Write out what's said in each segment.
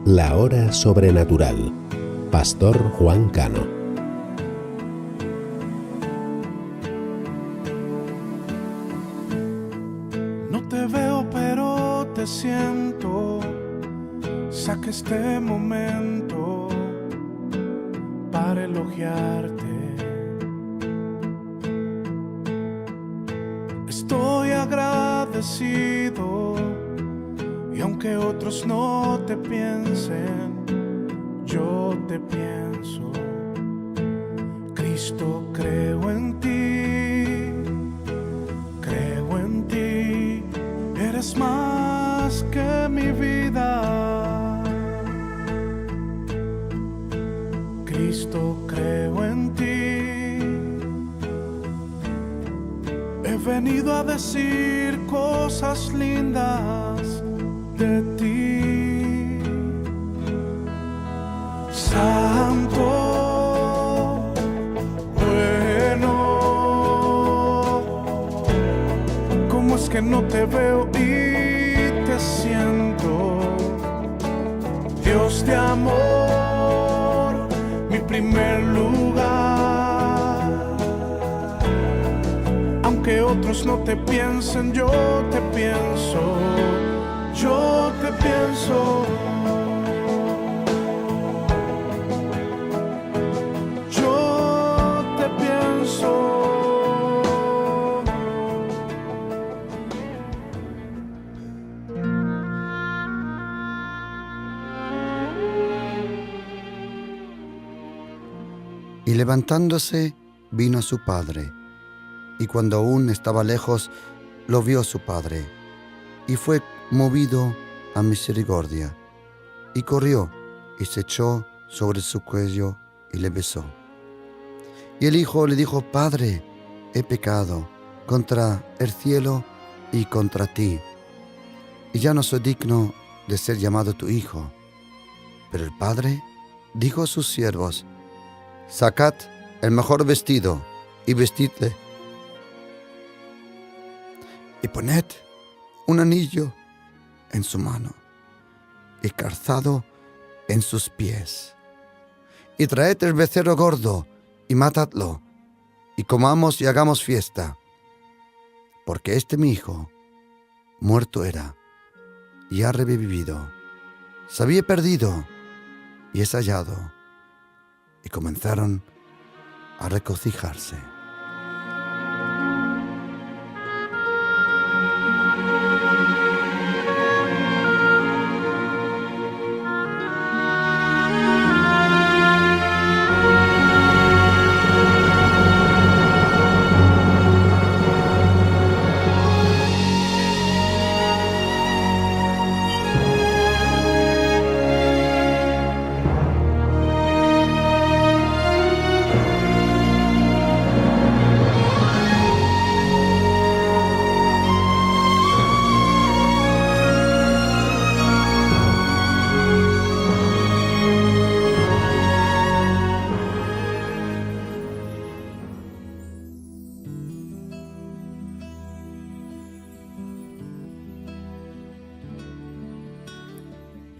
La Hora Sobrenatural. Pastor Juan Cano. No te veo, pero te siento. Saca este momento para elogiarte. Estoy agradecido, y aunque otros no te piensen, yo te pienso. Cristo, creo en ti, eres más que mi vida. Cristo, creo en ti. He venido a decir cosas lindas de ti. Santo, bueno, ¿cómo es que no te veo y te siento? Dios de amor, mi primer lugar. Aunque otros no te piensen, yo te pienso. Yo te pienso. Yo te pienso. Y levantándose, vino a su padre. Y cuando aún estaba lejos, lo vio su padre, y fue movido a misericordia, y corrió, y se echó sobre su cuello, y le besó. Y el hijo le dijo: Padre, he pecado contra el cielo y contra ti, y ya no soy digno de ser llamado tu hijo. Pero el padre dijo a sus siervos: Sacad el mejor vestido, y vestidle, y poned un anillo en su mano, y calzado en sus pies. Y traed el becerro gordo, y matadlo, y comamos y hagamos fiesta. Porque este mi hijo, muerto era, y ha revivido. Se había perdido, y es hallado. Y comenzaron a regocijarse.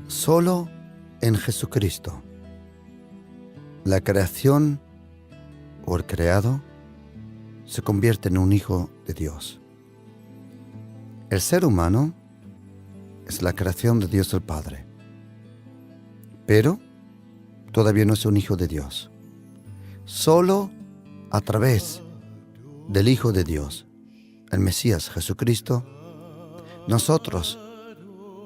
Solo en Jesucristo, la creación o el creado se convierte en un hijo de Dios. El ser humano es la creación de Dios el Padre, pero todavía no es un hijo de Dios. Solo a través del Hijo de Dios, el Mesías Jesucristo, nosotros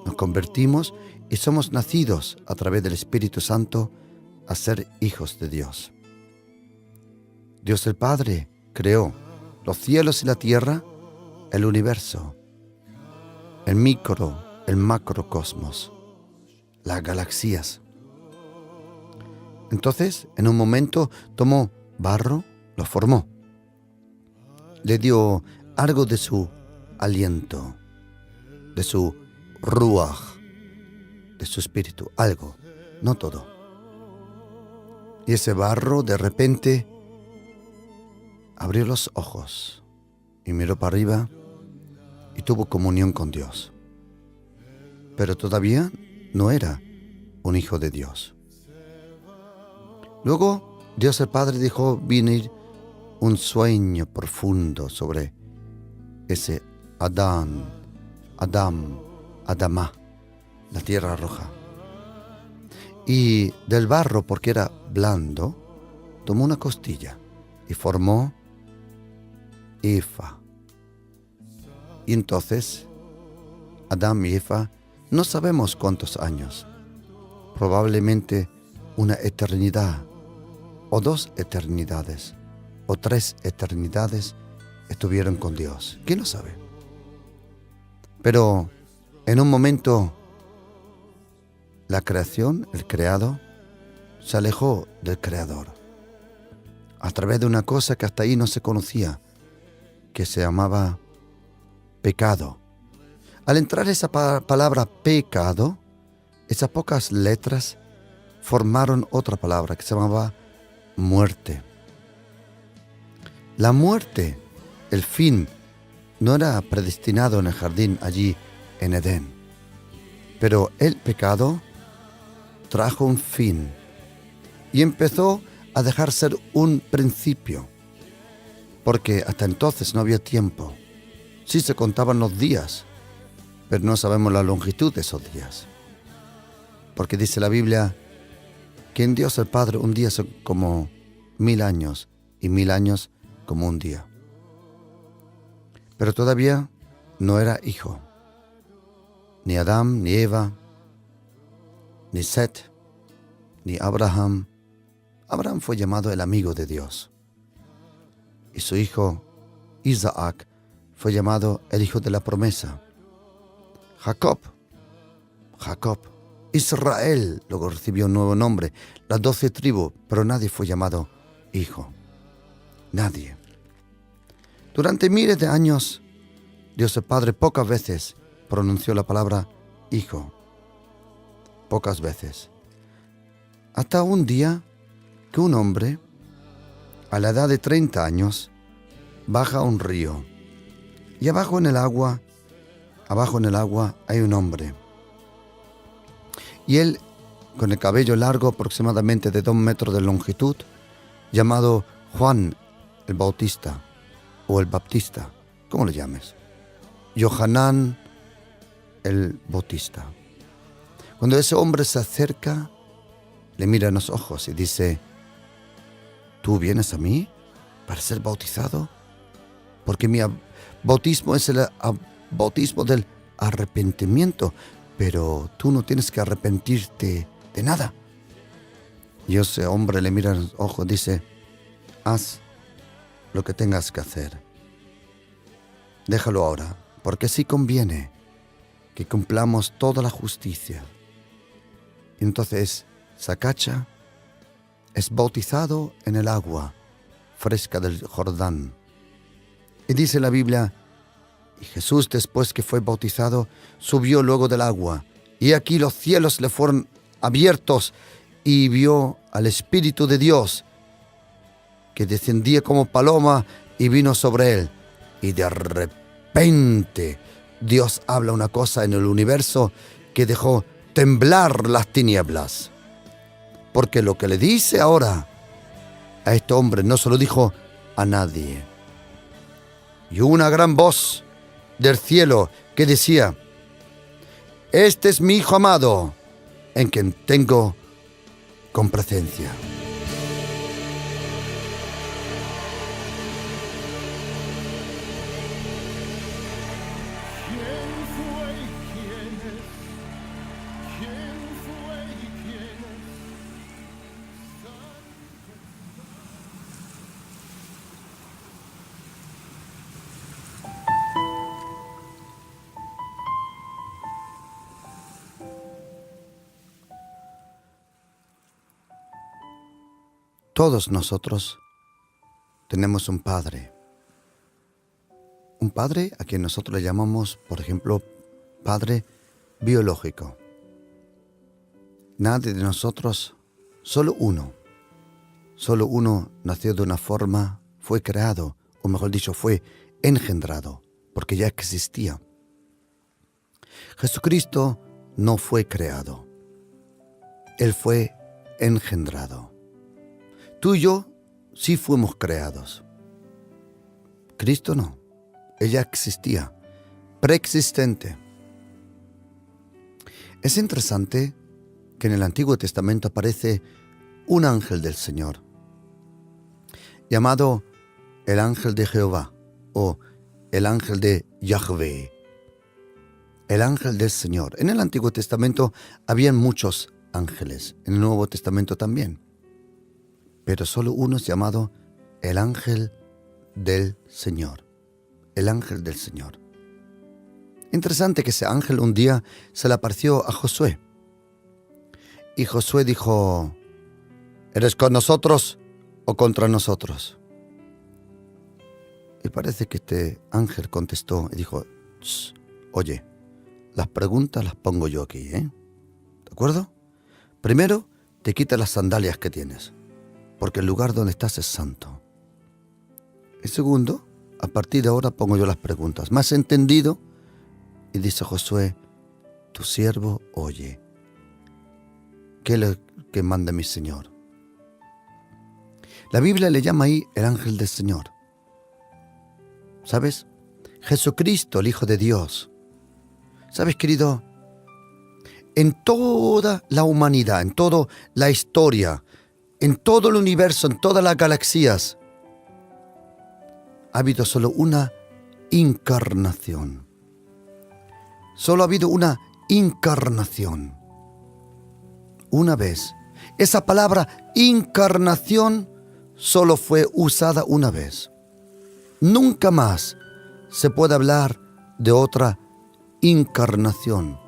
nos convertimos y somos nacidos a través del Espíritu Santo a ser hijos de Dios. Dios el Padre creó los cielos y la tierra, el universo, el micro, el macrocosmos, las galaxias. Entonces, en un momento, tomó barro, lo formó, le dio algo de su aliento, de su ruaj, de su espíritu, algo, no todo. Y ese barro de repente abrió los ojos y miró para arriba y tuvo comunión con Dios. Pero todavía no era un hijo de Dios. Luego, Dios el Padre dejó venir un sueño profundo sobre ese Adán, Adamá, la tierra roja. Y del barro, porque era blando, tomó una costilla y formó Eva. Y entonces, Adán y Eva, no sabemos cuántos años, probablemente una eternidad, o 2 eternidades, o 3 eternidades, estuvieron con Dios. ¿Quién lo sabe? Pero en un momento, la creación, el creado, se alejó del creador a través de una cosa que hasta ahí no se conocía, que se llamaba pecado. Al entrar esa palabra pecado, esas pocas letras formaron otra palabra que se llamaba muerte. La muerte, el fin, no era predestinado en el jardín allí en Edén, pero el pecado trajo un fin y empezó a dejar ser un principio, porque hasta entonces no había tiempo. Sí se contaban los días, pero no sabemos la longitud de esos días, porque dice la Biblia que en Dios el Padre un día son como 1000 años y 1000 años como un día. Pero todavía no era hijo, ni Adán, ni Eva, ni Set, ni Abraham. Abraham fue llamado el amigo de Dios. Y su hijo Isaac fue llamado el hijo de la promesa. Jacob, Israel, luego recibió un nuevo nombre, las 12 tribus, pero nadie fue llamado hijo. Nadie. Durante miles de años, Dios el Padre pocas veces pronunció la palabra hijo. Pocas veces. Hasta un día que un hombre, a la edad de 30 años, baja a un río. Y abajo en el agua hay un hombre. Y él, con el cabello largo, aproximadamente de 2 metros de longitud, llamado Juan el Bautista, o el Baptista, ¿cómo le llames? Yohanan el Bautista. Cuando ese hombre se acerca, le mira en los ojos y dice: ¿tú vienes a mí para ser bautizado? Porque mi bautismo es el bautismo del arrepentimiento, pero tú no tienes que arrepentirte de nada. Y ese hombre le mira en los ojos y dice: haz lo que tengas que hacer. Déjalo ahora, porque sí conviene que cumplamos toda la justicia. Y entonces se agacha, es bautizado en el agua fresca del Jordán. Y dice la Biblia: y Jesús, después que fue bautizado, subió luego del agua, y aquí los cielos le fueron abiertos, y vio al Espíritu de Dios, que descendía como paloma y vino sobre él. Y de repente Dios habla una cosa en el universo que dejó temblar las tinieblas. Porque lo que le dice ahora a este hombre no se lo dijo a nadie. Y hubo una gran voz del cielo que decía: este es mi Hijo amado, en quien tengo complacencia. Todos nosotros tenemos un padre a quien nosotros le llamamos, por ejemplo, padre biológico. Nadie de nosotros, solo uno nació de una forma, fue creado, o mejor dicho, fue engendrado, porque ya existía. Jesucristo no fue creado. Él fue engendrado. Tú y yo sí fuimos creados. Cristo no. Él ya existía, preexistente. Es interesante que en el Antiguo Testamento aparece un ángel del Señor, llamado el ángel de Jehová o el ángel de Yahvé, el ángel del Señor. En el Antiguo Testamento habían muchos ángeles, en el Nuevo Testamento también, pero solo uno es llamado el ángel del Señor, el ángel del Señor. Interesante que ese ángel un día se le apareció a Josué, y Josué dijo: ¿eres con nosotros o contra nosotros? Y parece que este ángel contestó y dijo: oye, las preguntas las pongo yo aquí, ¿De acuerdo? Primero, te quitas las sandalias que tienes, porque el lugar donde estás es santo. Y segundo, a partir de ahora pongo yo las preguntas. ¿Me has entendido? Y dice Josué: tu siervo oye. ¿Qué es lo que manda mi Señor? La Biblia le llama ahí el ángel del Señor. ¿Sabes? Jesucristo, el Hijo de Dios. ¿Sabes, querido? En toda la humanidad, en toda la historia, en todo el universo, en todas las galaxias, ha habido solo una encarnación. Solo ha habido una encarnación. Una vez. Esa palabra encarnación solo fue usada una vez. Nunca más se puede hablar de otra encarnación,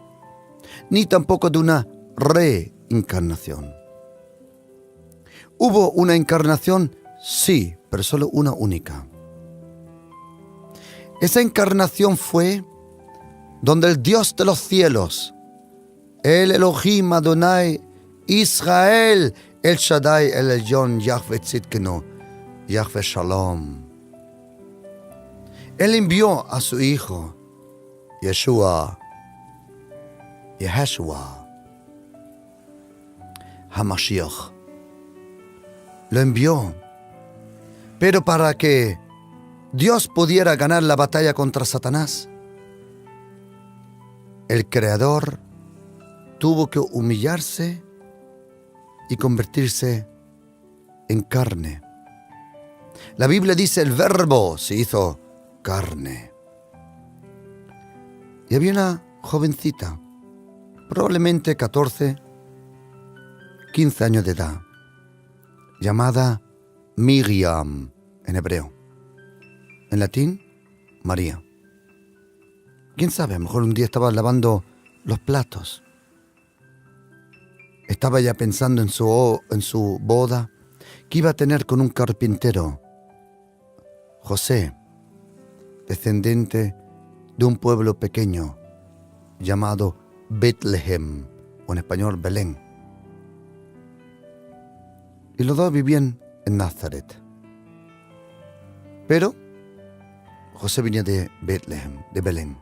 ni tampoco de una reencarnación. ¿Hubo una encarnación? Sí, pero solo una única. Esa encarnación fue donde el Dios de los cielos, el Elohim Adonai Israel, el Shaddai, el Elyon, Yahvé Tzidkenu, Yahvé Shalom. Él envió a su Hijo, Yeshua, HaMashiach. Lo envió, pero para que Dios pudiera ganar la batalla contra Satanás, el Creador tuvo que humillarse y convertirse en carne. La Biblia dice: el Verbo se hizo carne. Y había una jovencita, probablemente 14, 15 años de edad, llamada Miriam en hebreo. En latín, María. ¿Quién sabe? A lo mejor un día estaba lavando los platos. Estaba ya pensando en su boda que iba a tener con un carpintero, José, descendiente de un pueblo pequeño llamado Betlehem, o en español Belén. Y los dos vivían en Nazaret. Pero José venía de Betlehem, de Belén.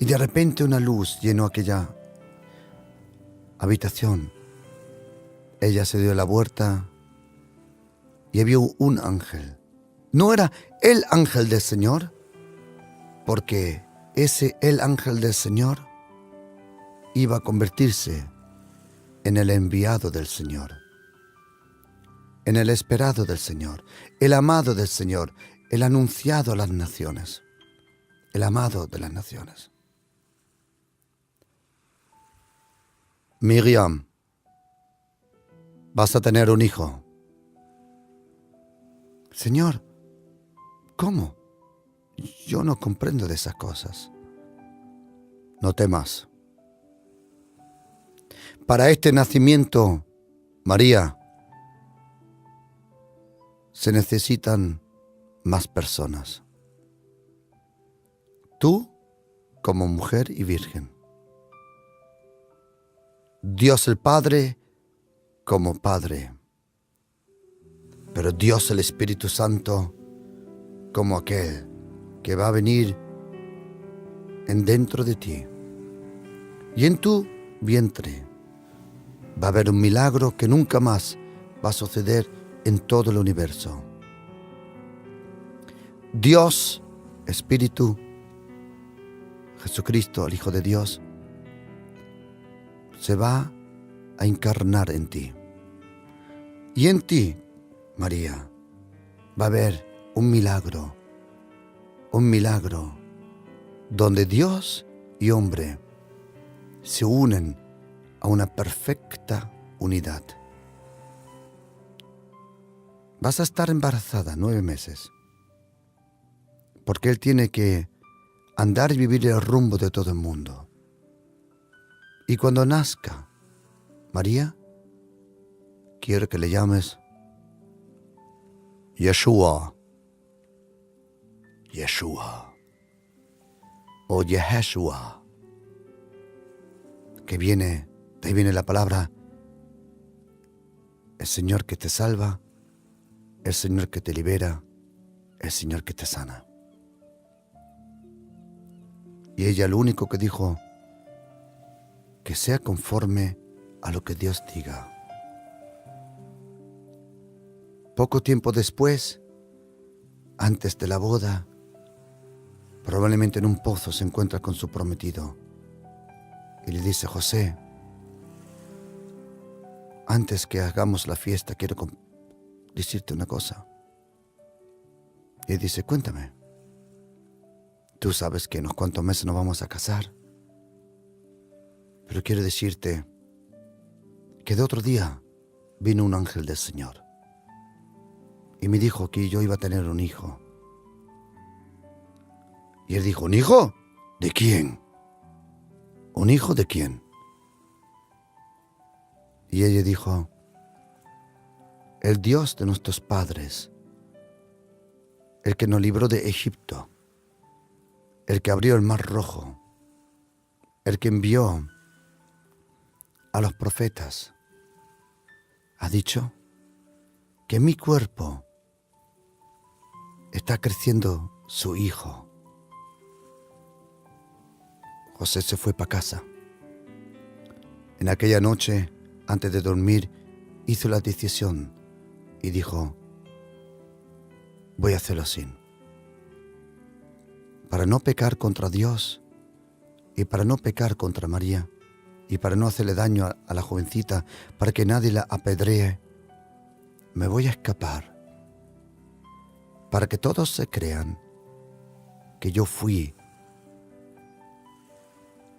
Y de repente una luz llenó aquella habitación. Ella se dio la vuelta y había un ángel. No era el ángel del Señor, porque el ángel del Señor iba a convertirse en el enviado del Señor, en el esperado del Señor, el amado del Señor, el anunciado a las naciones, el amado de las naciones. Miriam, vas a tener un hijo. Señor, ¿cómo? Yo no comprendo de esas cosas. No temas. Para este nacimiento, María, se necesitan más personas. Tú como mujer y virgen. Dios el Padre como Padre. Pero Dios el Espíritu Santo como aquel que va a venir en dentro de ti. Y en tu vientre va a haber un milagro que nunca más va a suceder en todo el universo. Dios, Espíritu, Jesucristo, el Hijo de Dios, se va a encarnar en ti. Y en ti, María, va a haber un milagro donde Dios y hombre se unen a una perfecta unidad. Vas a estar embarazada 9 meses, porque Él tiene que andar y vivir el rumbo de todo el mundo. Y cuando nazca, María, quiero que le llames Yeshua, Yeshua o Yeshua, que de ahí viene la palabra el Señor que te salva, el Señor que te libera, el Señor que te sana. Y ella lo único que dijo, que sea conforme a lo que Dios diga. Poco tiempo después, antes de la boda, probablemente en un pozo se encuentra con su prometido y le dice: José, antes que hagamos la fiesta quiero decirte una cosa. Y él dice: cuéntame. Tú sabes que en unos cuantos meses nos vamos a casar, pero quiero decirte que de otro día vino un ángel del Señor y me dijo que yo iba a tener un hijo. Y él dijo: ¿un hijo? ¿De quién? ¿Un hijo de quién? Y ella dijo: el Dios de nuestros padres, el que nos libró de Egipto, el que abrió el mar rojo, el que envió a los profetas, ha dicho que en mi cuerpo está creciendo su hijo. José se fue para casa. En aquella noche, antes de dormir, hizo la decisión y dijo: voy a hacerlo así, para no pecar contra Dios y para no pecar contra María y para no hacerle daño a la jovencita, para que nadie la apedree. Me voy a escapar para que todos se crean que yo fui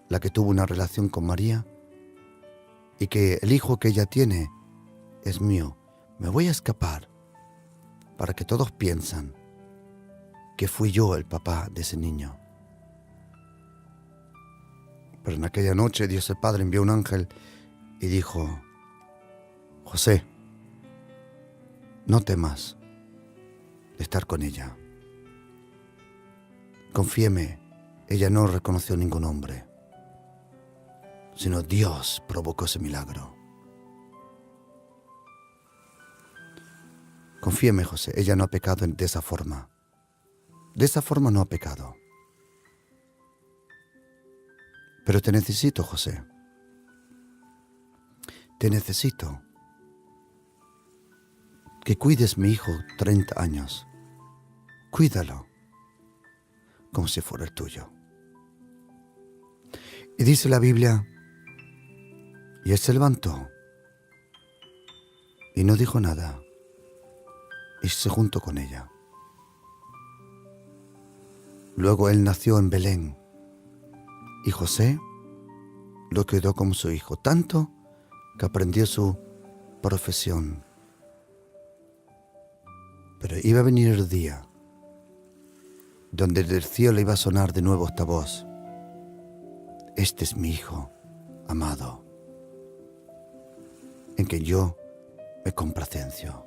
la que tuvo una relación con María y que el hijo que ella tiene es mío. Me voy a escapar para que todos piensan que fui yo el papá de ese niño. Pero en aquella noche Dios el Padre envió un ángel y dijo: José, no temas de estar con ella. Confíeme, ella no reconoció ningún hombre, sino Dios provocó ese milagro. Confíeme, José, ella no ha pecado de esa forma. De esa forma no ha pecado. Pero te necesito, José. Te necesito que cuides mi hijo 30 años. Cuídalo como si fuera el tuyo. Y dice la Biblia, y él se levantó y no dijo nada y se juntó con ella. Luego él nació en Belén y José lo cuidó como su hijo, tanto que aprendió su profesión. Pero iba a venir el día donde del cielo iba a sonar de nuevo esta voz: este es mi hijo amado, en que yo me complacencio.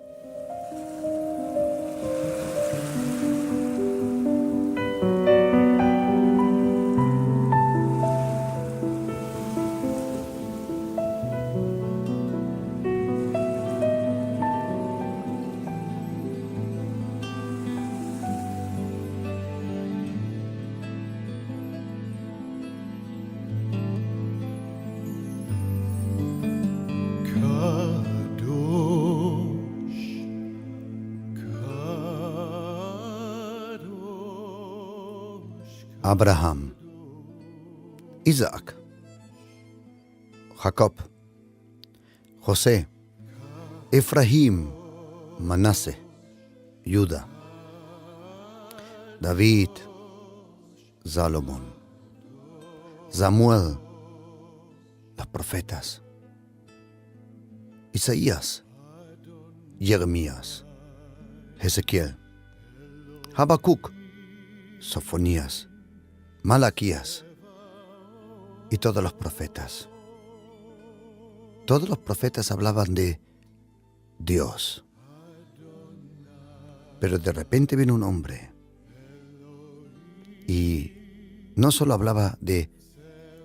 Abraham, Isaac, Jacob, José, Efraín, Manasés, Judá, David, Salomón, Samuel, los profetas, Isaías, Jeremías, Ezequiel, Habacuc, Sofonías, Malaquías y todos los profetas. Todos los profetas hablaban de Dios. Pero de repente vino un hombre y no solo hablaba de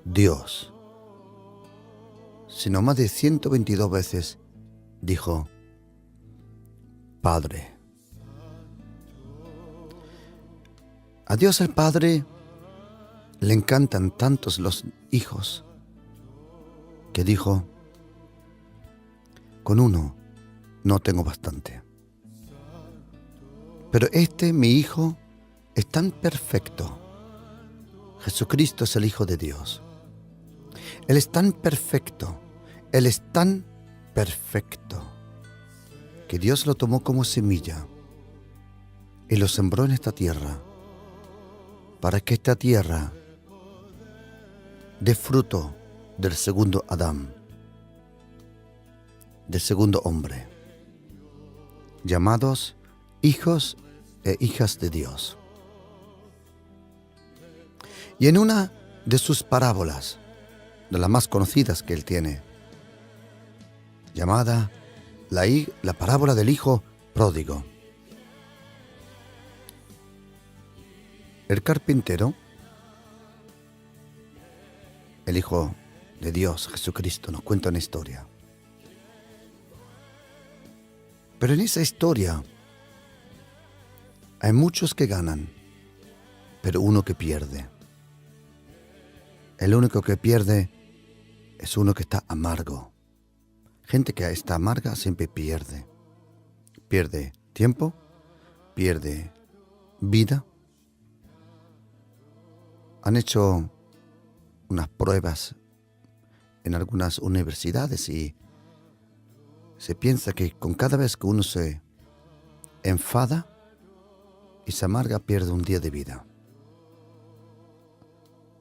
Dios, sino más de 122 veces dijo Padre. A Dios el Padre le encantan tantos los hijos que dijo, con uno no tengo bastante. Pero mi hijo, es tan perfecto. Jesucristo es el Hijo de Dios. Él es tan perfecto, Él es tan perfecto, que Dios lo tomó como semilla y lo sembró en esta tierra, para que esta tierra dé fruto del segundo Adán, del segundo hombre, llamados hijos e hijas de Dios. Y en una de sus parábolas, de las más conocidas que él tiene, llamada la parábola del hijo pródigo, el carpintero, el Hijo de Dios, Jesucristo, nos cuenta una historia. Pero en esa historia hay muchos que ganan, pero uno que pierde. El único que pierde es uno que está amargo. Gente que está amarga siempre pierde. Pierde tiempo, pierde vida. Han hecho unas pruebas en algunas universidades y se piensa que con cada vez que uno se enfada y se amarga, pierde un día de vida.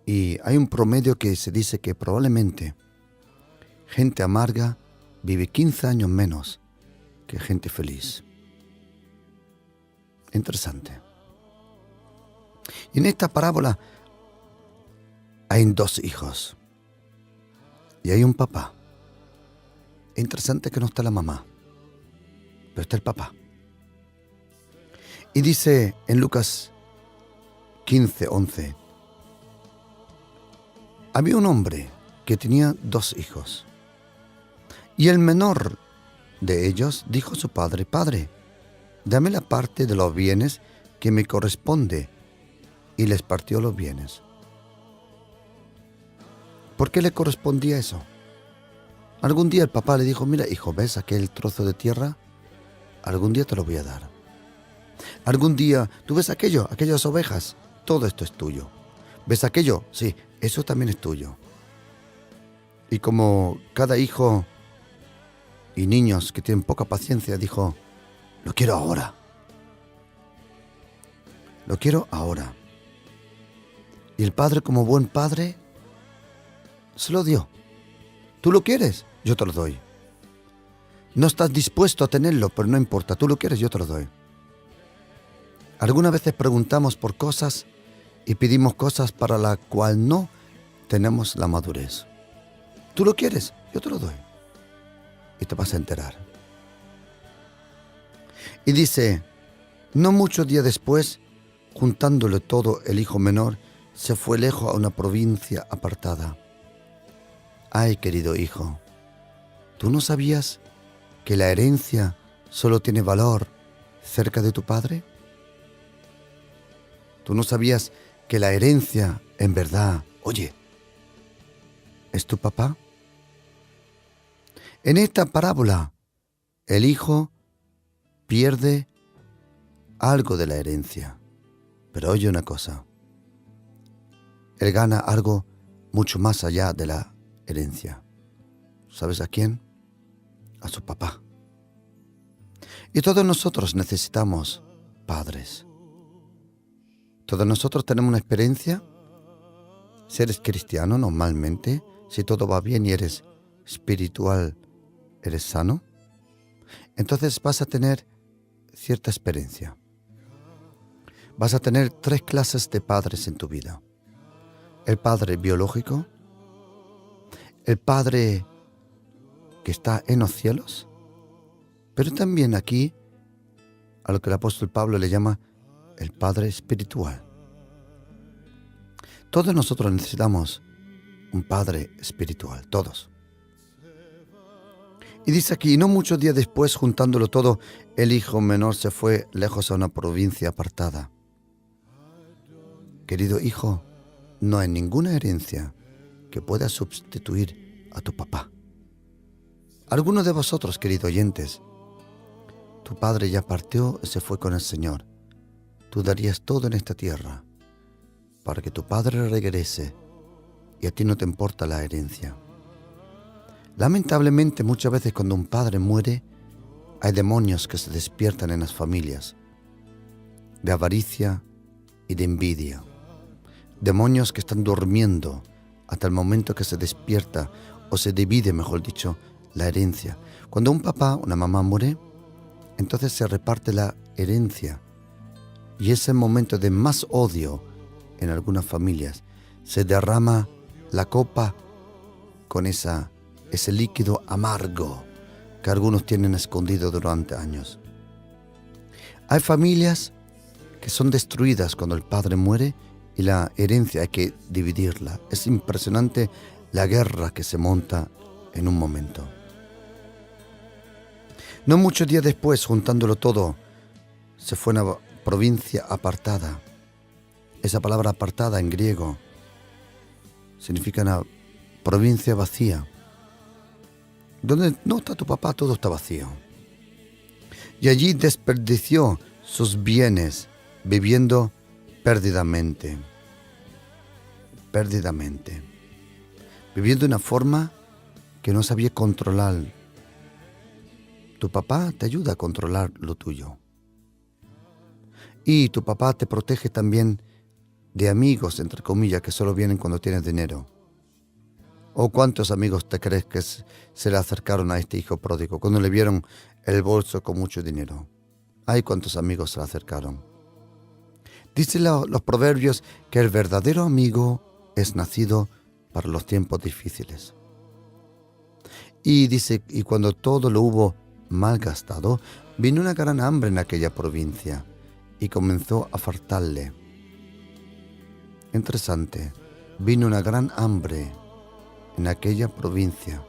Y hay un promedio que se dice que probablemente gente amarga vive 15 años menos que gente feliz. Interesante. Y en esta parábola hay 2 hijos y hay un papá. Es interesante que no está la mamá, pero está el papá. Y dice en Lucas 15:11, había un hombre que tenía 2 hijos, y el menor de ellos dijo a su padre: Padre, dame la parte de los bienes que me corresponde, y les partió los bienes. ¿Por qué le correspondía eso? Algún día el papá le dijo: mira, hijo, ¿ves aquel trozo de tierra? Algún día te lo voy a dar. Algún día, ¿tú ves aquello? Aquellas ovejas, todo esto es tuyo. ¿Ves aquello? Sí, eso también es tuyo. Y como cada hijo y niños que tienen poca paciencia, dijo: lo quiero ahora. Lo quiero ahora. Y el padre, como buen padre, se lo dio. ¿Tú lo quieres? Yo te lo doy. No estás dispuesto a tenerlo, pero no importa. ¿Tú lo quieres? Yo te lo doy. Algunas veces preguntamos por cosas y pedimos cosas para las cuales no tenemos la madurez. ¿Tú lo quieres? Yo te lo doy. Y te vas a enterar. Y dice, no muchos días después, juntándole todo, el hijo menor se fue lejos a una provincia apartada. Ay, querido hijo, ¿tú no sabías que la herencia solo tiene valor cerca de tu padre? ¿Tú no sabías que la herencia, en verdad, oye, es tu papá? En esta parábola, el hijo pierde algo de la herencia. Pero oye una cosa, Él gana algo mucho más allá de la herencia. ¿Sabes a quién? A su papá. Y todos nosotros necesitamos padres. Todos nosotros tenemos una experiencia. Si eres cristiano normalmente, si todo va bien y eres espiritual, eres sano, entonces vas a tener cierta experiencia. Vas a tener 3 clases de padres en tu vida. El padre biológico, el padre que está en los cielos, pero también aquí a lo que el apóstol Pablo le llama el padre espiritual. Todos nosotros necesitamos un padre espiritual, todos. Y dice aquí, no muchos días después, juntándolo todo, el hijo menor se fue lejos a una provincia apartada. Querido hijo, no hay ninguna herencia que pueda sustituir a tu papá. Algunos de vosotros, queridos oyentes, tu padre ya partió y se fue con el Señor. Tú darías todo en esta tierra para que tu padre regrese y a ti no te importa la herencia. Lamentablemente, muchas veces cuando un padre muere, hay demonios que se despiertan en las familias, de avaricia y de envidia. Demonios que están durmiendo hasta el momento que se despierta o se divide, mejor dicho, la herencia. Cuando un papá, una mamá muere, entonces se reparte la herencia. Y es el momento de más odio en algunas familias. Se derrama la copa con ese líquido amargo que algunos tienen escondido durante años. Hay familias que son destruidas cuando el padre muere y la herencia hay que dividirla. Es impresionante la guerra que se monta en un momento. No muchos días después, juntándolo todo, se fue a una provincia apartada. Esa palabra apartada en griego significa una provincia vacía. Donde no está tu papá, todo está vacío. Y allí desperdició sus bienes viviendo perdidamente. Viviendo de una forma que no sabía controlar. Tu papá te ayuda a controlar lo tuyo. Y tu papá te protege también de amigos, entre comillas, que solo vienen cuando tienes dinero. ¿O cuántos amigos te crees que se le acercaron a este hijo pródigo cuando le vieron el bolso con mucho dinero? Ay, cuántos amigos se le acercaron. Dicen los proverbios que el verdadero amigo es nacido para los tiempos difíciles. Y dice, y cuando todo lo hubo malgastado, vino una gran hambre en aquella provincia y comenzó a faltarle. Interesante, vino una gran hambre en aquella provincia.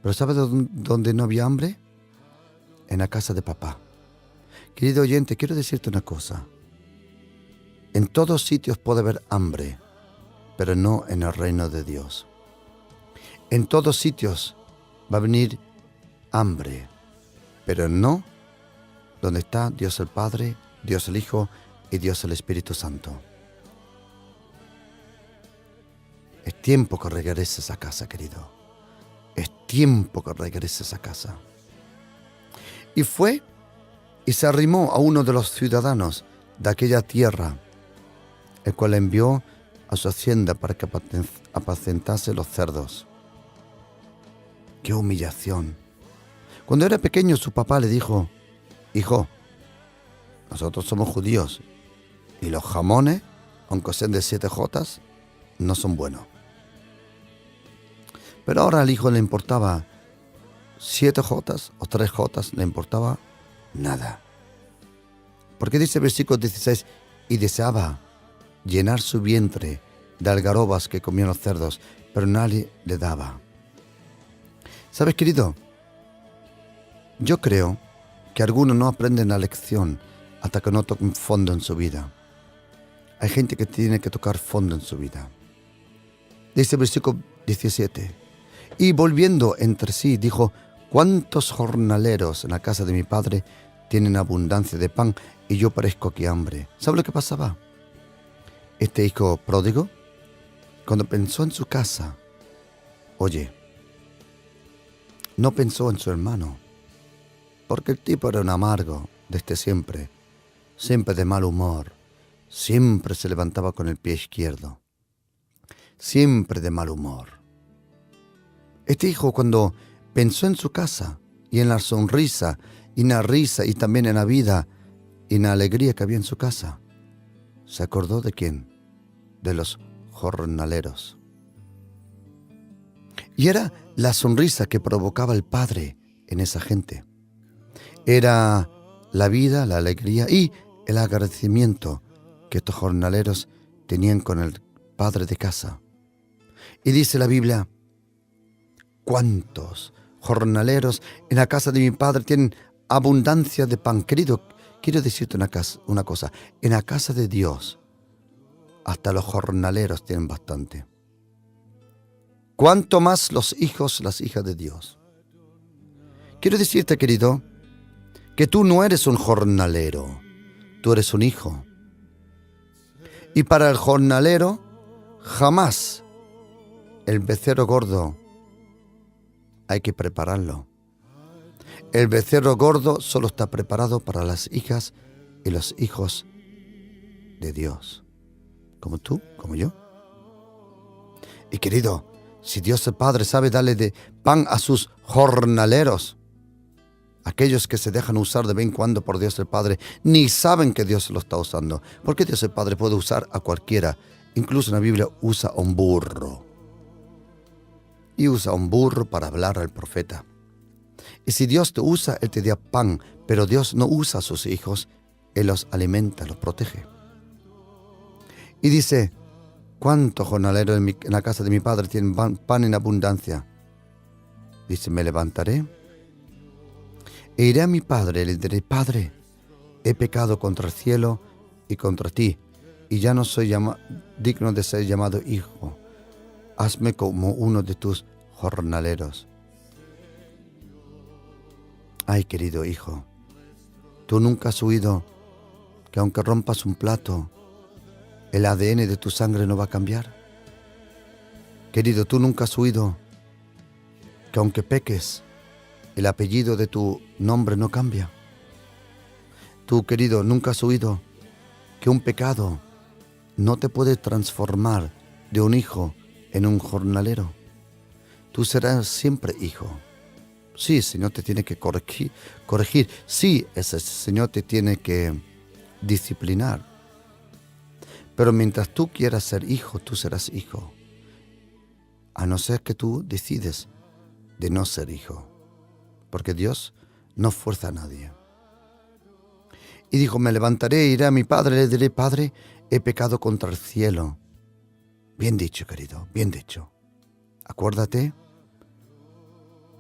¿Pero sabes dónde no había hambre? En la casa de papá. Querido oyente, quiero decirte una cosa. En todos sitios puede haber hambre, pero no en el reino de Dios. En todos sitios va a venir hambre, pero no donde está Dios el Padre, Dios el Hijo y Dios el Espíritu Santo. Es tiempo que regreses a casa, querido. Es tiempo que regreses a casa. Y fue y se arrimó a uno de los ciudadanos de aquella tierra, el cual envió a su hacienda para que apacentase los cerdos. ¡Qué humillación! Cuando era pequeño, su papá le dijo: hijo, nosotros somos judíos y los jamones, aunque sean de 7 jotas, no son buenos. Pero ahora al hijo le importaba 7 jotas o 3 jotas, le importaba nada. Porque dice el versículo 16, y deseaba llenar su vientre de algarrobas que comían los cerdos, pero nadie le daba. ¿Sabes, querido? Yo creo que algunos no aprenden la lección hasta que no toquen fondo en su vida. Hay gente que tiene que tocar fondo en su vida. Dice el versículo 17, y volviendo entre sí, dijo: ¿cuántos jornaleros en la casa de mi padre tienen abundancia de pan y yo parezco que hambre? ¿Sabe lo que pasaba? Este hijo pródigo cuando pensó en su casa, oye, no pensó en su hermano, porque el tipo era un amargo desde siempre, siempre de mal humor, siempre se levantaba con el pie izquierdo, siempre de mal humor. Este hijo, cuando pensó en su casa y en la sonrisa y en la risa y también en la vida y en la alegría que había en su casa, ¿se acordó de quién? De los jornaleros. Y era la sonrisa que provocaba el Padre en esa gente. Era la vida, la alegría y el agradecimiento que estos jornaleros tenían con el Padre de casa. Y dice la Biblia, ¿cuántos jornaleros en la casa de mi Padre tienen abundancia de pan? Querido, quiero decirte una cosa, en la casa de Dios, hasta los jornaleros tienen bastante. ¿Cuánto más los hijos, las hijas de Dios? Quiero decirte, querido, que tú no eres un jornalero, tú eres un hijo. Y para el jornalero, jamás el becerro gordo hay que prepararlo. El becerro gordo solo está preparado para las hijas y los hijos de Dios, como tú, como yo. Y querido, si Dios el Padre sabe darle de pan a sus jornaleros, aquellos que se dejan usar de vez en cuando por Dios el Padre, ni saben que Dios lo está usando. Porque Dios el Padre puede usar a cualquiera. Incluso en la Biblia usa a un burro. Y usa a un burro para hablar al profeta. Y si Dios te usa, Él te da pan. Pero Dios no usa a sus hijos. Él los alimenta, los protege. Y dice, ¿cuántos jornaleros en la casa de mi Padre tienen pan en abundancia? Dice, me levantaré e iré a mi padre, le diré, Padre, he pecado contra el cielo y contra ti, y ya no soy digno de ser llamado hijo. Hazme como uno de tus jornaleros. Ay, querido hijo, tú nunca has oído que aunque rompas un plato, el ADN de tu sangre no va a cambiar. Querido, tú nunca has oído que aunque peques, el apellido de tu nombre no cambia. Tú, querido, nunca has oído que un pecado no te puede transformar de un hijo en un jornalero. Tú serás siempre hijo. Sí, el Señor te tiene que corregir. Sí, ese Señor te tiene que disciplinar. Pero mientras tú quieras ser hijo, tú serás hijo. A no ser que tú decides de no ser hijo. Porque Dios no fuerza a nadie. Y dijo, me levantaré, iré a mi padre, le diré, Padre, he pecado contra el cielo. Bien dicho, querido, bien dicho. Acuérdate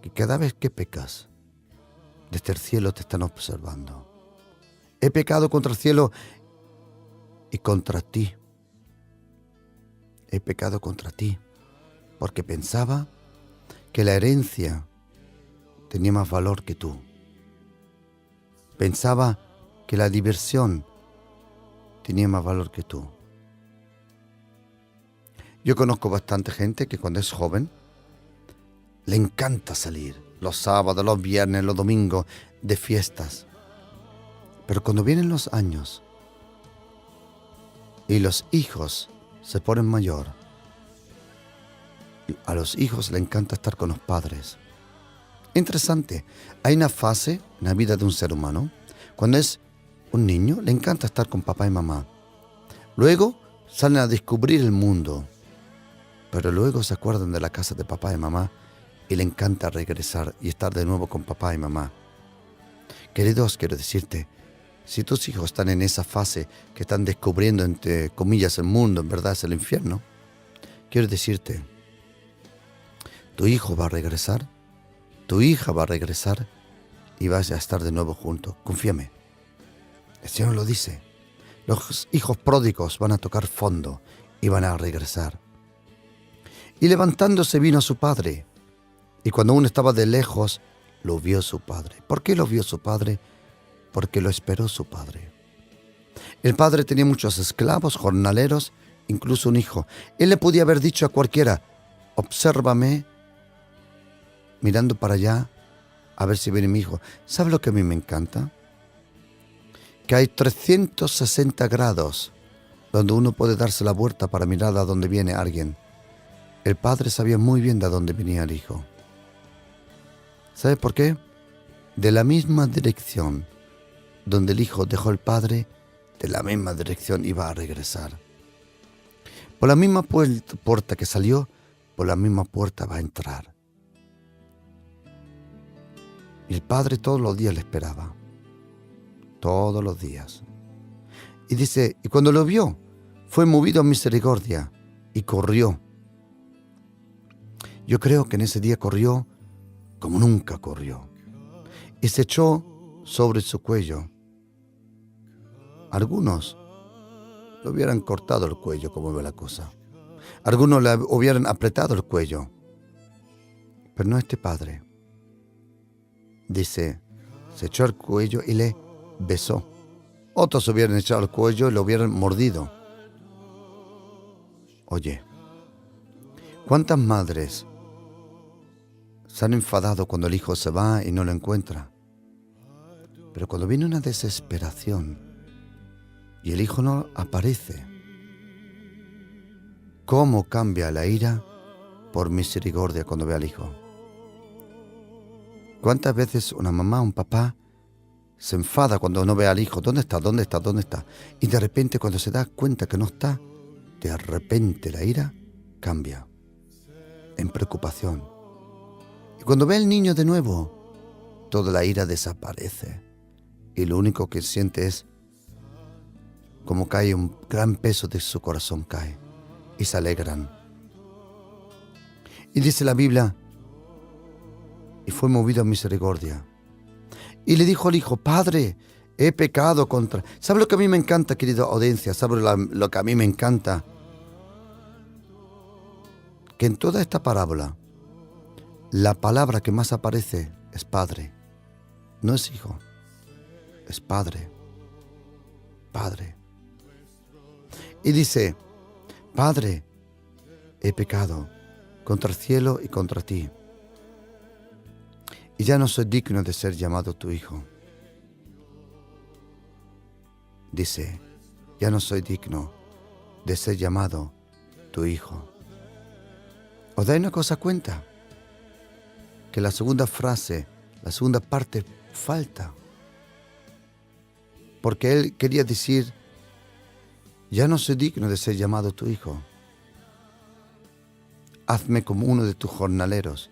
que cada vez que pecas, desde el cielo te están observando. He pecado contra el cielo y contra ti. He pecado contra ti, porque pensaba que la herencia tenía más valor que tú. Pensaba que la diversión tenía más valor que tú. Yo conozco bastante gente que cuando es joven le encanta salir los sábados, los viernes, los domingos de fiestas. Pero cuando vienen los años y los hijos se ponen mayor, a los hijos le encanta estar con los padres. Interesante, hay una fase en la vida de un ser humano, cuando es un niño, le encanta estar con papá y mamá. Luego salen a descubrir el mundo, pero luego se acuerdan de la casa de papá y mamá y le encanta regresar y estar de nuevo con papá y mamá. Queridos, quiero decirte, si tus hijos están en esa fase que están descubriendo, entre comillas, el mundo, en verdad es el infierno, quiero decirte, tu hijo va a regresar, tu hija va a regresar y vas a estar de nuevo juntos. Confíame. El Señor lo dice. Los hijos pródigos van a tocar fondo y van a regresar. Y levantándose vino a su padre. Y cuando aún estaba de lejos, lo vio su padre. ¿Por qué lo vio su padre? Porque lo esperó su padre. El padre tenía muchos esclavos, jornaleros, incluso un hijo. Él le podía haber dicho a cualquiera, obsérvame mirando para allá a ver si viene mi hijo. ¿Sabe lo que a mí me encanta? Que hay 360 grados donde uno puede darse la vuelta para mirar a dónde viene alguien. El padre sabía muy bien de dónde venía el hijo. ¿Sabe por qué? De la misma dirección donde el hijo dejó el padre, de la misma dirección iba a regresar. Por la misma puerta que salió, por la misma puerta va a entrar. Y el padre todos los días le esperaba. Todos los días. Y dice, y cuando lo vio, fue movido a misericordia y corrió. Yo creo que en ese día corrió como nunca corrió. Y se echó sobre su cuello. Algunos le hubieran cortado el cuello, como ve la cosa. Algunos le hubieran apretado el cuello. Pero no este padre. Dice, se echó al cuello y le besó. Otros se hubieran echado al cuello y lo hubieran mordido. Oye, ¿cuántas madres se han enfadado cuando el hijo se va y no lo encuentra? Pero cuando viene una desesperación y el hijo no aparece, ¿cómo cambia la ira por misericordia cuando ve al hijo? ¿Cuántas veces una mamá o un papá se enfada cuando no ve al hijo? ¿Dónde está? ¿Dónde está? ¿Dónde está? Y de repente cuando se da cuenta que no está, de repente la ira cambia en preocupación. Y cuando ve al niño de nuevo, toda la ira desaparece. Y lo único que siente es como cae un gran peso de su corazón cae. Y se alegran. Y dice la Biblia, y fue movido a misericordia. Y le dijo al hijo, Padre, he pecado contra... ¿Sabe lo que a mí me encanta, querida audiencia? ¿Sabe lo que a mí me encanta? Que en toda esta parábola, la palabra que más aparece es Padre. No es hijo, es Padre. Padre. Y dice, Padre, he pecado contra el cielo y contra ti. Y ya no soy digno de ser llamado tu hijo. Dice, ya no soy digno de ser llamado tu hijo. ¿Os dais una cosa cuenta? Que la segunda frase, la segunda parte falta. Porque él quería decir, ya no soy digno de ser llamado tu hijo. Hazme como uno de tus jornaleros.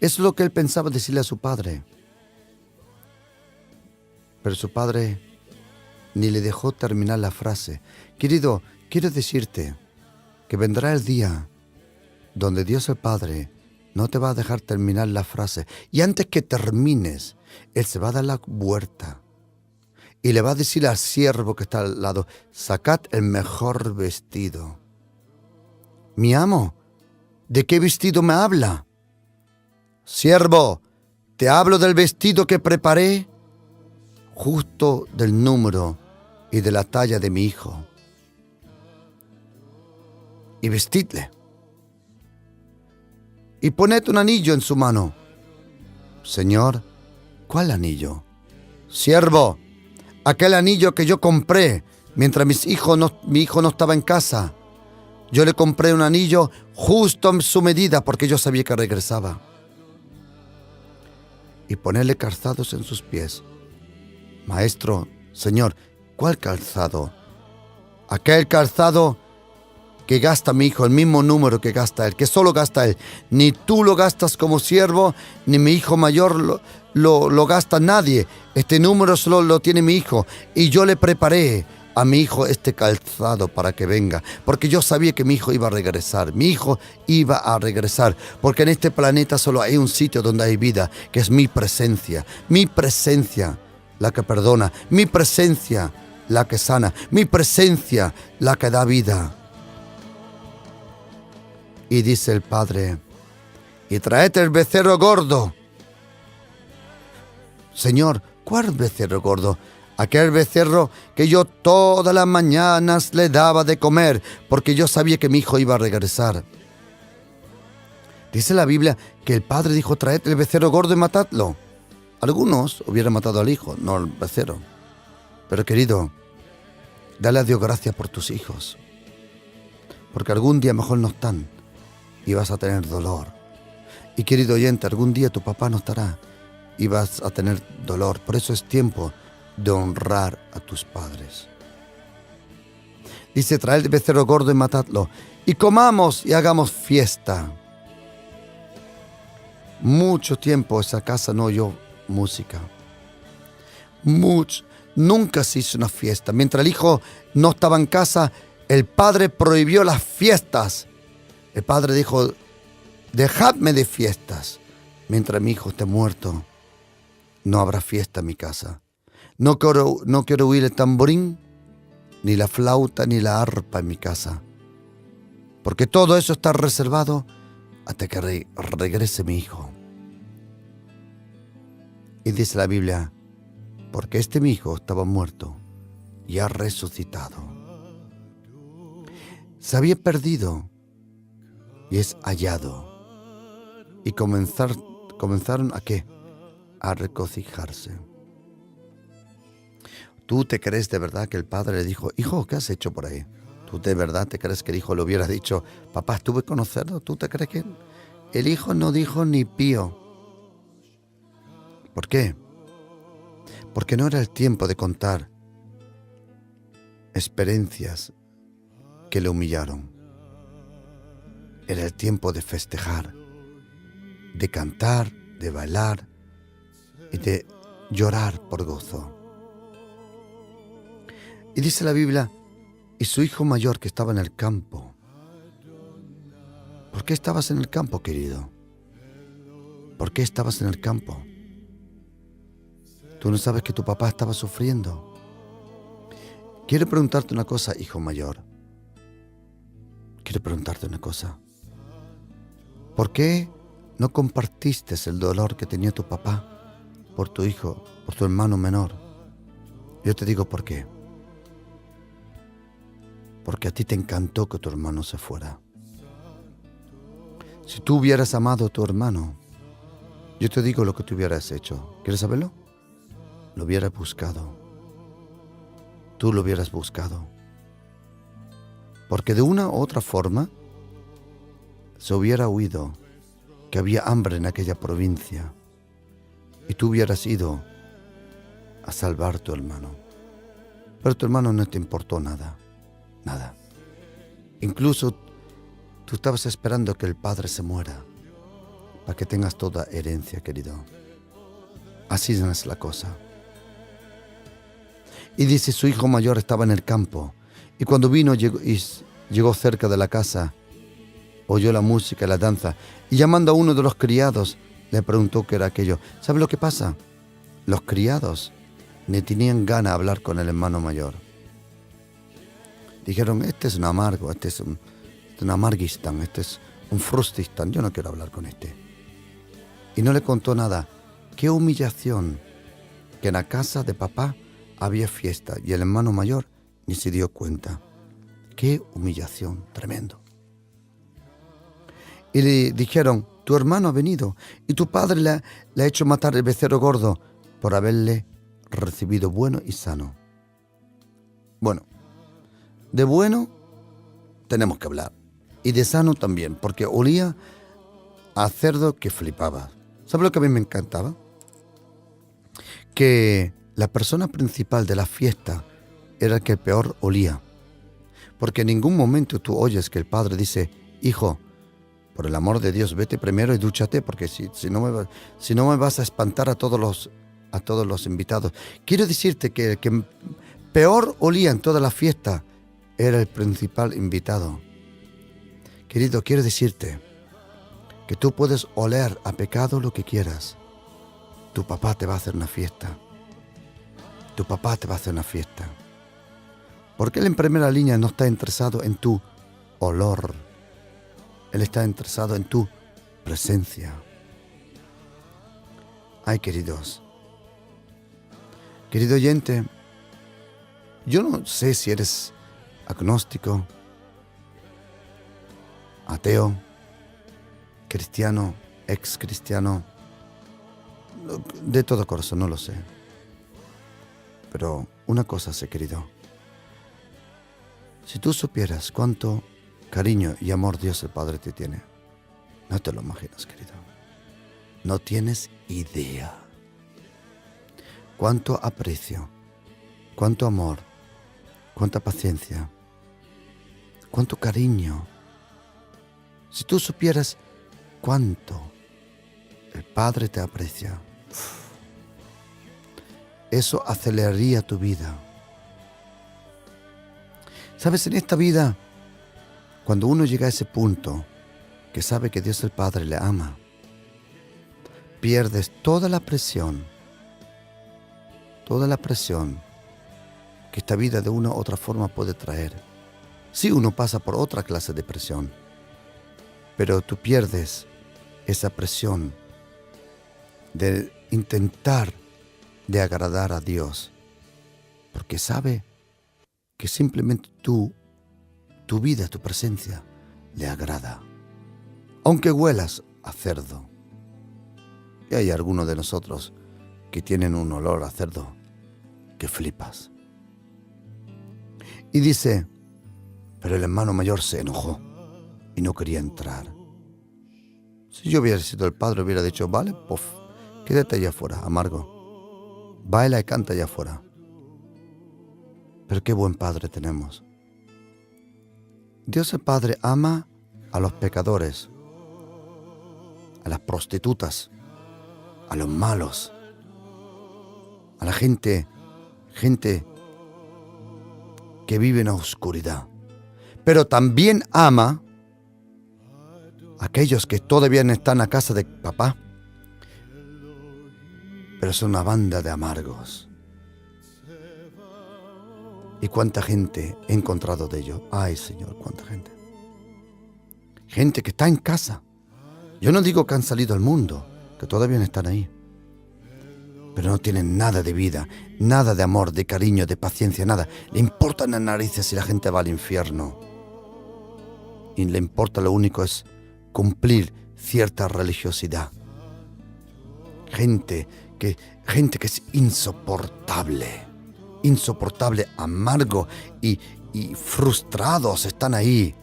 Es lo que él pensaba decirle a su padre. Pero su padre ni le dejó terminar la frase. Querido, quiero decirte que vendrá el día donde Dios el Padre no te va a dejar terminar la frase. Y antes que termines, Él se va a dar la vuelta y le va a decir al siervo que está al lado, sacad el mejor vestido. Mi amo, ¿de qué vestido me habla? Siervo, te hablo del vestido que preparé, justo del número y de la talla de mi hijo. Y vestidle. Y poned un anillo en su mano. Señor, ¿cuál anillo? Siervo, aquel anillo que yo compré mientras mi hijo no estaba en casa. Yo le compré un anillo justo en su medida porque yo sabía que regresaba. Y ponerle calzados en sus pies. Maestro, Señor, ¿cuál calzado? Aquel calzado que gasta mi hijo, el mismo número que gasta él, que solo gasta él. Ni tú lo gastas como siervo, ni mi hijo mayor lo gasta nadie. Este número solo lo tiene mi hijo. Y yo le preparé a mi hijo este calzado para que venga, porque yo sabía que mi hijo iba a regresar. Mi hijo iba a regresar, porque en este planeta solo hay un sitio donde hay vida, que es mi presencia, la que perdona, mi presencia, la que sana, mi presencia, la que da vida. Y dice el padre, y traed el becerro gordo. Señor, ¿cuál becerro gordo? Aquel becerro que yo todas las mañanas le daba de comer, porque yo sabía que mi hijo iba a regresar. Dice la Biblia que el padre dijo, traed el becerro gordo y matadlo. Algunos hubieran matado al hijo, no al becerro. Pero querido, dale a Dios gracias por tus hijos, porque algún día mejor no están y vas a tener dolor. Y querido oyente, algún día tu papá no estará y vas a tener dolor. Por eso es tiempo de honrar a tus padres. Dice, traed el becerro gordo y matadlo, y comamos y hagamos fiesta. Mucho tiempo esa casa no oyó música. Nunca se hizo una fiesta. Mientras el hijo no estaba en casa, el padre prohibió las fiestas. El padre dijo, dejadme de fiestas. Mientras mi hijo esté muerto, no habrá fiesta en mi casa. No quiero oír el tamborín, ni la flauta, ni la arpa en mi casa. Porque todo eso está reservado hasta que regrese mi hijo. Y dice la Biblia, porque este mi hijo estaba muerto y ha resucitado. Se había perdido y es hallado. Y comenzaron ¿a qué? A regocijarse. ¿Tú te crees de verdad que el padre le dijo, hijo, ¿qué has hecho por ahí? ¿Tú de verdad te crees que el hijo le hubiera dicho, papá, estuve con cerdo? ¿Tú te crees que el hijo no dijo ni pío? ¿Por qué? Porque no era el tiempo de contar experiencias que le humillaron. Era el tiempo de festejar, de cantar, de bailar y de llorar por gozo. Y dice la Biblia, y su hijo mayor que estaba en el campo. ¿Por qué estabas en el campo, querido? ¿Por qué estabas en el campo? ¿Tú no sabes que tu papá estaba sufriendo? Quiero preguntarte una cosa, hijo mayor. Quiero preguntarte una cosa. ¿Por qué no compartiste el dolor que tenía tu papá por tu hijo, por tu hermano menor? Yo te digo por qué. Porque a ti te encantó que tu hermano se fuera. Si tú hubieras amado a tu hermano, yo te digo lo que tú hubieras hecho. ¿Quieres saberlo? Lo hubieras buscado. Tú lo hubieras buscado. Porque de una u otra forma se hubiera oído que había hambre en aquella provincia y tú hubieras ido a salvar a tu hermano. Pero tu hermano no te importó nada. Nada. Incluso tú estabas esperando que el padre se muera para que tengas toda herencia, querido. Así es la cosa. Y dice, su hijo mayor estaba en el campo y cuando llegó cerca de la casa, oyó la música y la danza y llamando a uno de los criados le preguntó qué era aquello. ¿Sabe lo que pasa? Los criados ni tenían ganas de hablar con el hermano mayor. Dijeron, este es un amargo, este es un amarguistán, este es un frustistán, yo no quiero hablar con este. Y no le contó nada. Qué humillación que en la casa de papá había fiesta y el hermano mayor ni se dio cuenta. Qué humillación, tremendo. Y le dijeron, tu hermano ha venido y tu padre le ha hecho matar el becerro gordo por haberle recibido bueno y sano. Bueno, de bueno tenemos que hablar y de sano también, porque olía a cerdo que flipaba. ¿Sabes lo que a mí me encantaba? Que la persona principal de la fiesta era el que peor olía. Porque en ningún momento tú oyes que el padre dice, hijo, por el amor de Dios, vete primero y dúchate, porque si no me vas a espantar a todos los invitados. Quiero decirte que el que peor olía en toda la fiesta era el principal invitado. Querido, quiero decirte que tú puedes oler a pecado lo que quieras. Tu papá te va a hacer una fiesta. Tu papá te va a hacer una fiesta. Porque él en primera línea no está interesado en tu olor. Él está interesado en tu presencia. Ay, queridos. Querido oyente, Yo no sé si eres agnóstico, ateo, cristiano, ex cristiano, de todo corazón, no lo sé. Pero una cosa sé, querido. Si tú supieras cuánto cariño y amor Dios el Padre te tiene, no te lo imaginas, querido. No tienes idea. Cuánto aprecio, cuánto amor, cuánta paciencia, cuánto cariño. Si tú supieras cuánto el Padre te aprecia, eso aceleraría tu vida. ¿Sabes? En esta vida, cuando uno llega a ese punto que sabe que Dios el Padre le ama, pierdes toda la presión que esta vida de una u otra forma puede traer. Sí, uno pasa por otra clase de presión, pero tú pierdes esa presión de intentar de agradar a Dios, porque sabe que simplemente tu vida, tu presencia, le agrada. Aunque huelas a cerdo. Y hay algunos de nosotros que tienen un olor a cerdo que flipas. Y dice, pero el hermano mayor se enojó y no quería entrar. Si yo hubiera sido el padre, hubiera dicho, vale, puff, quédate allá afuera, amargo. Baila y canta allá afuera. Pero qué buen Padre tenemos. Dios el Padre ama a los pecadores, a las prostitutas, a los malos, a la gente que vive en la oscuridad. Pero también ama a aquellos que todavía no están a casa de papá, pero son una banda de amargos. ¿Y cuánta gente he encontrado de ellos? Ay, Señor, cuánta gente. Gente que está en casa. Yo no digo que han salido al mundo, que todavía no están ahí. Pero no tienen nada de vida, nada de amor, de cariño, de paciencia, nada. Le importan las narices si la gente va al infierno. Y le importa lo único es cumplir cierta religiosidad. Gente que es insoportable, amargo y frustrados están ahí.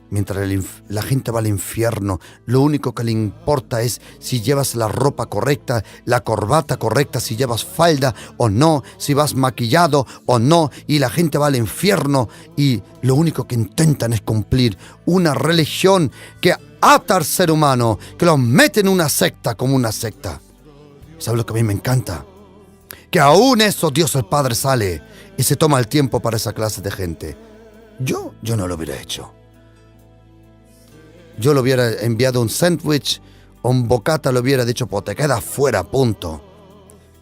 Mientras la gente va al infierno, lo único que le importa es si llevas la ropa correcta, la corbata correcta, si llevas falda o no, si vas maquillado o no, y la gente va al infierno y lo único que intentan es cumplir una religión que ata al ser humano, que los mete en una secta como una secta. ¿Sabes lo que a mí me encanta? Que aún eso Dios el Padre sale y se toma el tiempo para esa clase de gente. Yo no lo hubiera hecho. Yo le hubiera enviado un sándwich o un bocata, le hubiera dicho, pues te quedas fuera, punto.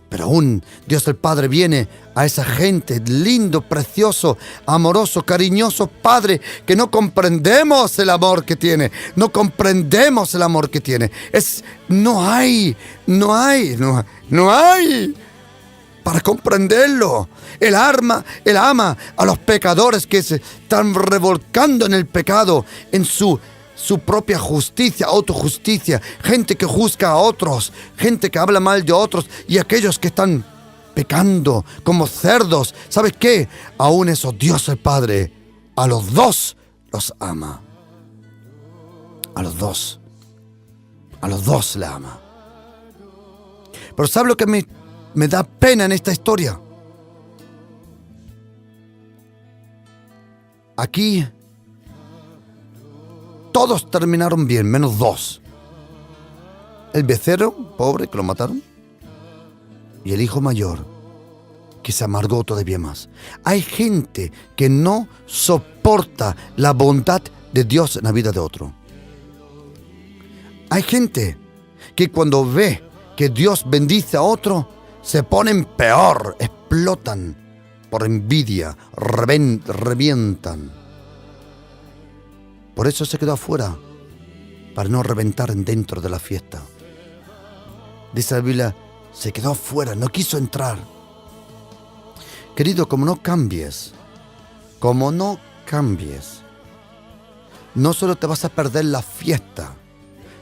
Pero aún Dios el Padre viene a esa gente, lindo, precioso, amoroso, cariñoso Padre, que no comprendemos el amor que tiene. No comprendemos el amor que tiene. No hay para comprenderlo. Él ama a los pecadores que se están revolcando en el pecado, en su propia justicia, autojusticia, gente que juzga a otros, gente que habla mal de otros y aquellos que están pecando como cerdos. ¿Sabes qué? Aún eso Dios el Padre a los dos los ama. A los dos le ama. Pero ¿sabes lo que me da pena en esta historia? Aquí todos terminaron bien, menos dos. El becerro, pobre, que lo mataron. Y el hijo mayor, que se amargó todavía más. Hay gente que no soporta la bondad de Dios en la vida de otro. Hay gente que cuando ve que Dios bendice a otro, se ponen peor, explotan por envidia, revientan. Por eso se quedó afuera, para no reventar dentro de la fiesta. Dice la Biblia, se quedó afuera, no quiso entrar. Querido, como no cambies, no solo te vas a perder la fiesta,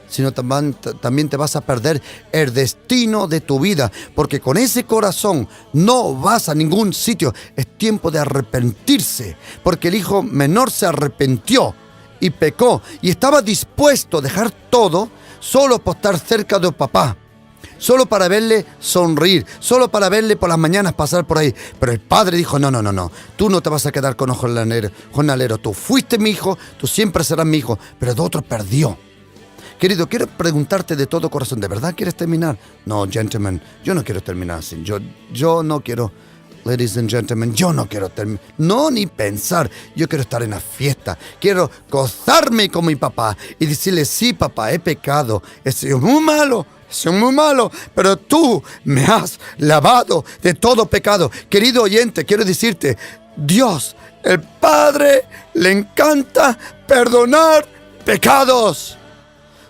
sino también te vas a perder el destino de tu vida, porque con ese corazón no vas a ningún sitio. Es tiempo de arrepentirse, porque el hijo menor se arrepintió y pecó, y estaba dispuesto a dejar todo solo por estar cerca de papá, solo para verle sonreír, solo para verle por las mañanas pasar por ahí. Pero el padre dijo, no, tú no te vas a quedar con jornalero, tú fuiste mi hijo, tú siempre serás mi hijo, pero el otro perdió. Querido, quiero preguntarte de todo corazón, ¿de verdad quieres terminar? No, gentlemen, yo no quiero terminar así. Yo no quiero, ladies and gentlemen, yo no quiero terminar. No, ni pensar. Yo quiero estar en la fiesta. Quiero gozarme con mi papá y decirle, sí, papá, he pecado. He sido muy malo, pero tú me has lavado de todo pecado. Querido oyente, quiero decirte, Dios, el Padre, le encanta perdonar pecados.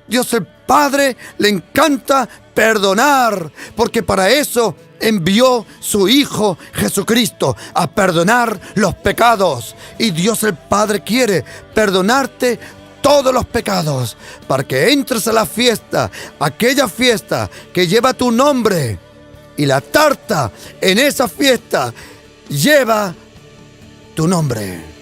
Dios el Padre le encanta perdonar, porque para eso envió su Hijo Jesucristo, a perdonar los pecados. Y Dios el Padre quiere perdonarte todos los pecados, para que entres a la fiesta, aquella fiesta que lleva tu nombre, y la tarta en esa fiesta lleva tu nombre.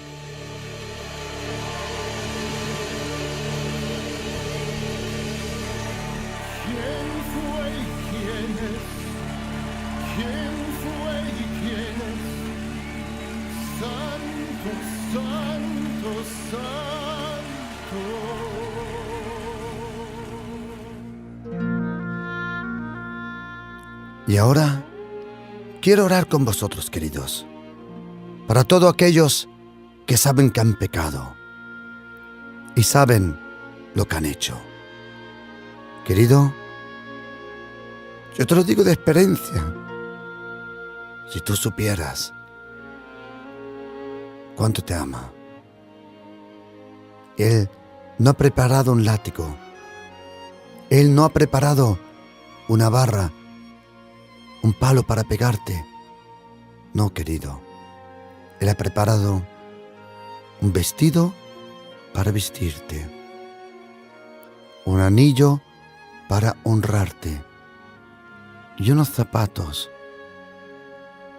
Y ahora quiero orar con vosotros, queridos, para todos aquellos que saben que han pecado y saben lo que han hecho. Querido, yo te lo digo de experiencia. Si tú supieras cuánto te ama. Él no ha preparado un látigo. Él no ha preparado una barra, un palo para pegarte. No, querido. Él ha preparado un vestido para vestirte, un anillo para honrarte y unos zapatos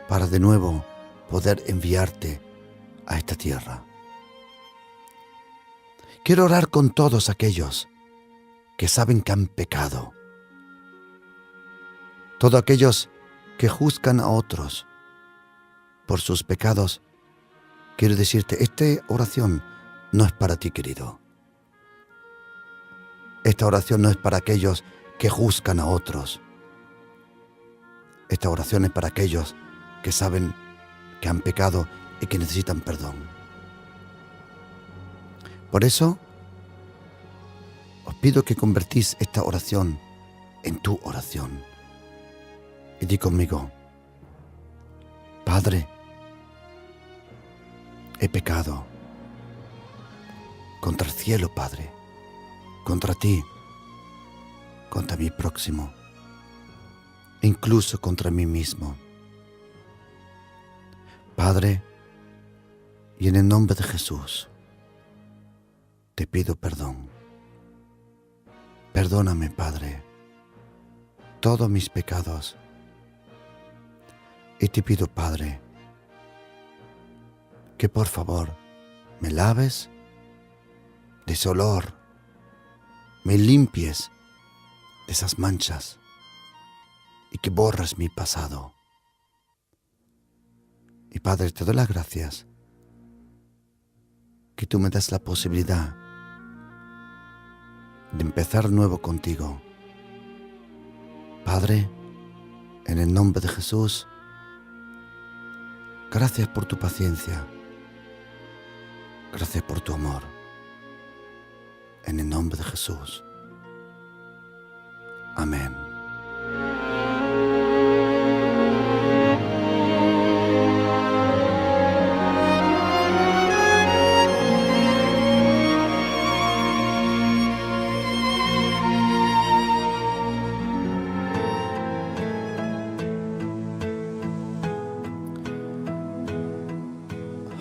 para de nuevo poder enviarte a esta tierra. Quiero orar con todos aquellos que saben que han pecado, todos aquellos que juzgan a otros por sus pecados. Quiero decirte, esta oración no es para ti, querido. Esta oración no es para aquellos que juzgan a otros. Esta oración es para aquellos que saben que han pecado y que necesitan perdón. Por eso, os pido que convertís esta oración en tu oración. Y di conmigo: Padre, he pecado contra el cielo, Padre, contra ti, contra mi próximo, incluso contra mí mismo. Padre, y en el nombre de Jesús, te pido perdón. Perdóname, Padre, todos mis pecados. Y te pido, Padre, que por favor me laves de ese olor, me limpies de esas manchas y que borres mi pasado. Y Padre, te doy las gracias que tú me das la posibilidad de empezar nuevo contigo. Padre, en el nombre de Jesús, gracias por tu paciencia, gracias por tu amor. En el nombre de Jesús. Amén.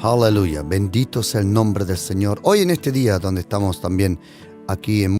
Aleluya, bendito sea el nombre del Señor. Hoy en este día donde estamos también aquí en